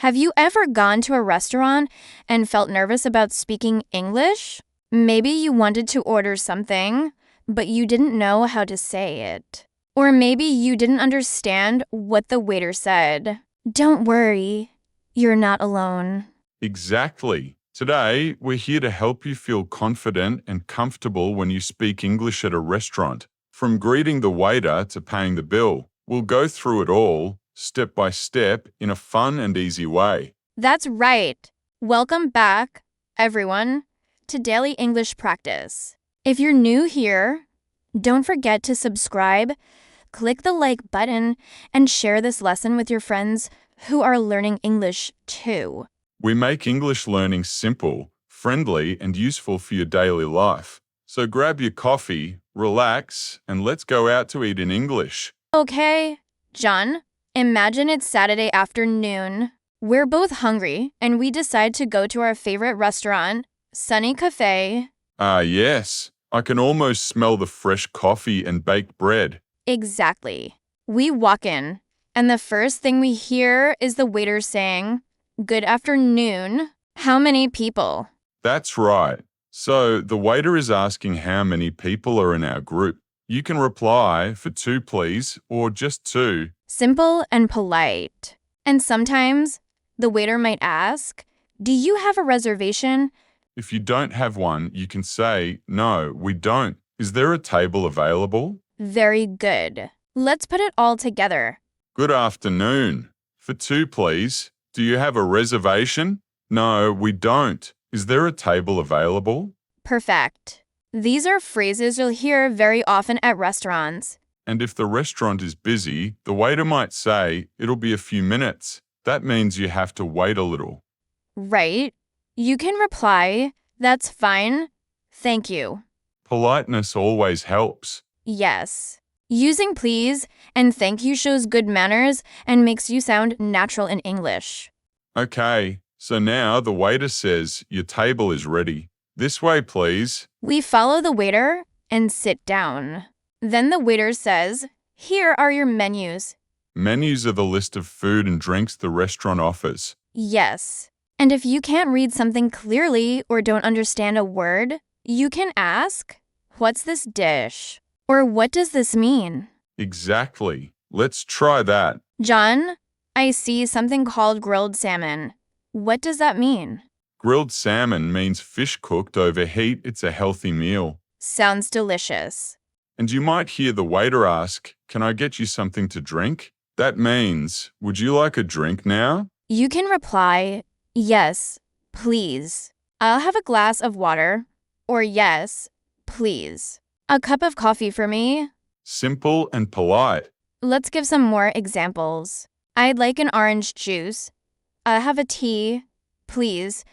Have you ever gone to a restaurant and felt nervous about speaking English? Maybe you wanted to order something, but you didn't know how to say it. Or maybe you didn't understand what the waiter said. Don't worry, you're not alone. Exactly. Today, we're here to help you feel confident and comfortable when you speak English at a restaurant. From greeting the waiter to paying the bill, we'll go through it all, step by step, in a fun and easy way. That's right. Welcome back, everyone, to Daily English Practice. If you're new here, don't forget to subscribe, click the like button, and share this lesson with your friends who are learning English too. We make English learning simple, friendly, and useful for your daily life. So grab your coffee, relax, and let's go out to eat in English. Okay, John, imagine it's Saturday afternoon. We're both hungry, and we decide to go to our favorite restaurant, Sunny Cafe. Ah, yes. I can almost smell the fresh coffee and baked bread. Exactly. We walk in, and the first thing we hear is the waiter saying, "Good afternoon. How many people?" That's right. So the waiter is asking how many people are in our group. You can reply for 2, please, or just 2. Simple and polite. And sometimes the waiter might ask, "Do you have a reservation?" If you don't have one, you can say, no, we don't. Is there a table available? Very good. Let's put it all together. Good afternoon. For 2, please. Do you have a reservation? No, we don't. Is there a table available? Perfect. These are phrases you'll hear very often at restaurants. And if the restaurant is busy, the waiter might say, it'll be a few minutes. That means you have to wait a little. Right? You can reply, "That's fine. Thank you." Politeness always helps. Yes. Using please and thank you shows good manners and makes you sound natural in English. Okay, so now the waiter says, your table is ready. This way, please. We follow the waiter and sit down. Then the waiter says, "Here are your menus." Menus are the list of food and drinks the restaurant offers. Yes. And if you can't read something clearly or don't understand a word, you can ask, "What's this dish?" Or "What does this mean?" Exactly. Let's try that. John, I see something called grilled salmon. What does that mean? Grilled salmon means fish cooked over heat. It's a healthy meal. Sounds delicious. And you might hear the waiter ask, can I get you something to drink? That means, would you like a drink now? You can reply, "Yes, please. I'll have a glass of water." Or "Yes, please. A cup of coffee for me." Simple and polite. Let's give some more examples. "I'd like an orange juice. I'll have a tea, please.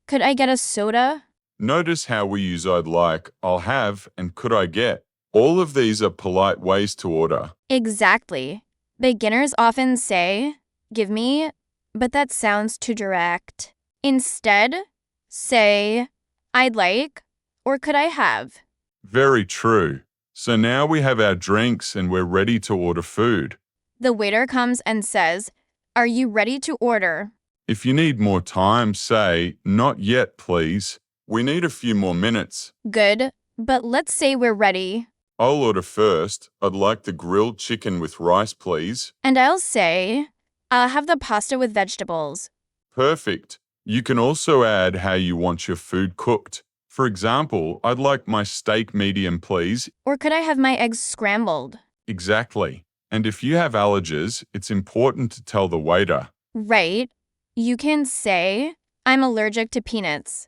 Could I get a soda?" Notice how we use I'd like, I'll have, and could I get. All of these are polite ways to order. Exactly. Beginners often say, "Give me," but that sounds too direct. Instead, say, "I'd like," or "Could I have?" Very true. So now we have our drinks and we're ready to order food. The waiter comes and says, "Are you ready to order?" If you need more time, say, not yet, please. We need a few more minutes. Good, but let's say we're ready. I'll order first. I'd like the grilled chicken with rice, please. And I'll say, "I'll have the pasta with vegetables." Perfect. You can also add how you want your food cooked. For example, I'd like my steak medium, please. Or "Could I have my eggs scrambled?" Exactly. And if you have allergies, it's important to tell the waiter. Right. You can say, "I'm allergic to peanuts."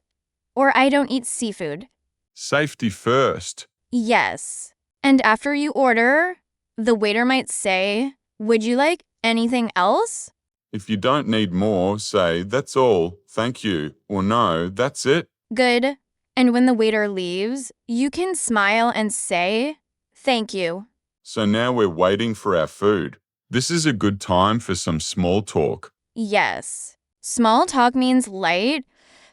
Or "I don't eat seafood." Safety first. Yes. And after you order, the waiter might say, "Would you like anything else?" If you don't need more, say, that's all, thank you, or no, that's it. Good. And when the waiter leaves, you can smile and say, "Thank you." So now we're waiting for our food. This is a good time for some small talk. Yes. Small talk means light,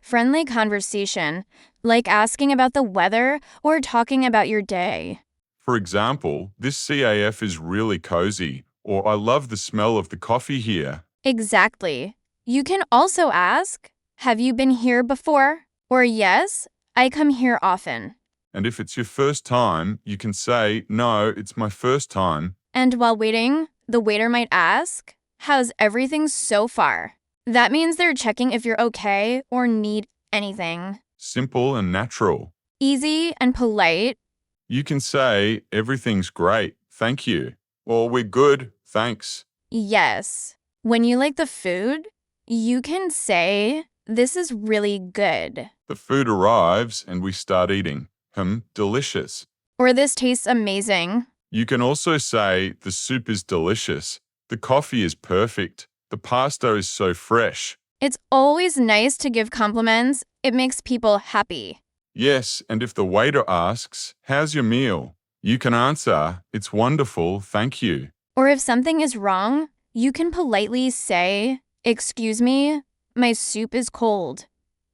friendly conversation, like asking about the weather or talking about your day. For example, this CAF is really cozy, or I love the smell of the coffee here. Exactly. You can also ask, have you been here before? Or yes, I come here often. And if it's your first time, you can say, no, it's my first time. And while waiting, the waiter might ask, how's everything so far? That means they're checking if you're okay or need anything. Simple and natural. Easy and polite. You can say, everything's great, thank you. Or we're good, thanks. Yes. When you like the food, you can say, this is really good. The food arrives and we start eating. Delicious. Or this tastes amazing. You can also say, the soup is delicious. The coffee is perfect. The pasta is so fresh. It's always nice to give compliments. It makes people happy. Yes, and if the waiter asks, how's your meal? You can answer, it's wonderful, thank you. Or if something is wrong, you can politely say, excuse me, my soup is cold.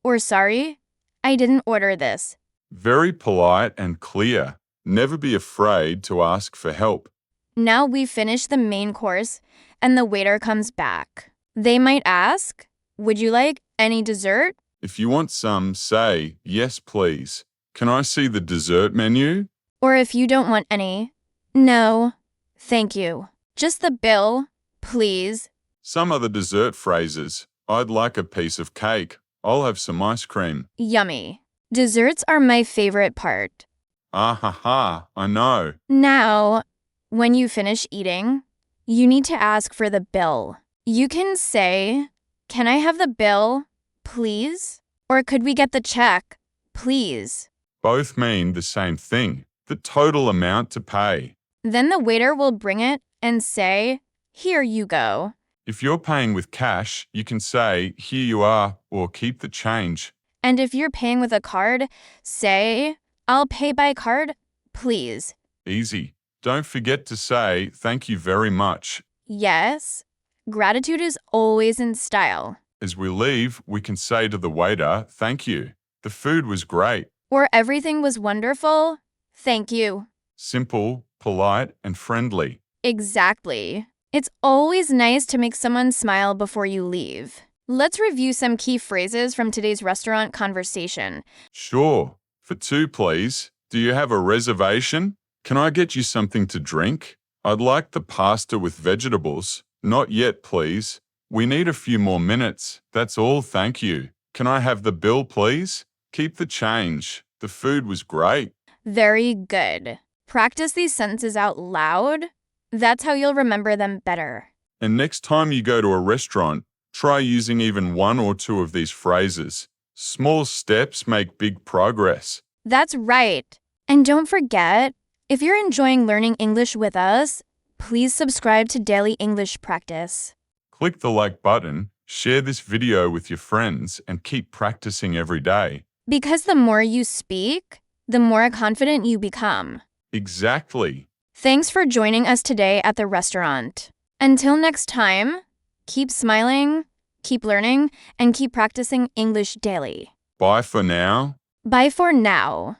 Or sorry, I didn't order this. Very polite and clear. Never be afraid to ask for help. Now we've finished the main course and the waiter comes back. They might ask, would you like any dessert? If you want some, say, yes, please. Can I see the dessert menu? Or if you don't want any, no, thank you. Just the bill, please. Some other dessert phrases. I'd like a piece of cake. I'll have some ice cream. Yummy. Desserts are my favorite part. Ah ha ha, I know. Now, when you finish eating, you need to ask for the bill. You can say, can I have the bill, please? Or could we get the check, please? Both mean the same thing, the total amount to pay. Then the waiter will bring it and say, here you go. If you're paying with cash, you can say, here you are, or keep the change. And if you're paying with a card, say, I'll pay by card, please. Easy. Don't forget to say, thank you very much. Yes, gratitude is always in style. As we leave, we can say to the waiter, thank you. The food was great. Or everything was wonderful. Thank you. Simple, polite, and friendly. Exactly. It's always nice to make someone smile before you leave. Let's review some key phrases from today's restaurant conversation. Sure. For two, please. Do you have a reservation? Can I get you something to drink? I'd like the pasta with vegetables. Not yet, please. We need a few more minutes. That's all, thank you. Can I have the bill, please? Keep the change. The food was great. Very good. Practice these sentences out loud. That's how you'll remember them better. And next time you go to a restaurant, try using even one or two of these phrases. Small steps make big progress. That's right. And don't forget, if you're enjoying learning English with us, please subscribe to Daily English Practice. Click the like button, share this video with your friends, and keep practicing every day. Because the more you speak, the more confident you become. Exactly. Thanks for joining us today at the restaurant. Until next time, keep smiling, keep learning, and keep practicing English daily. Bye for now. Bye for now.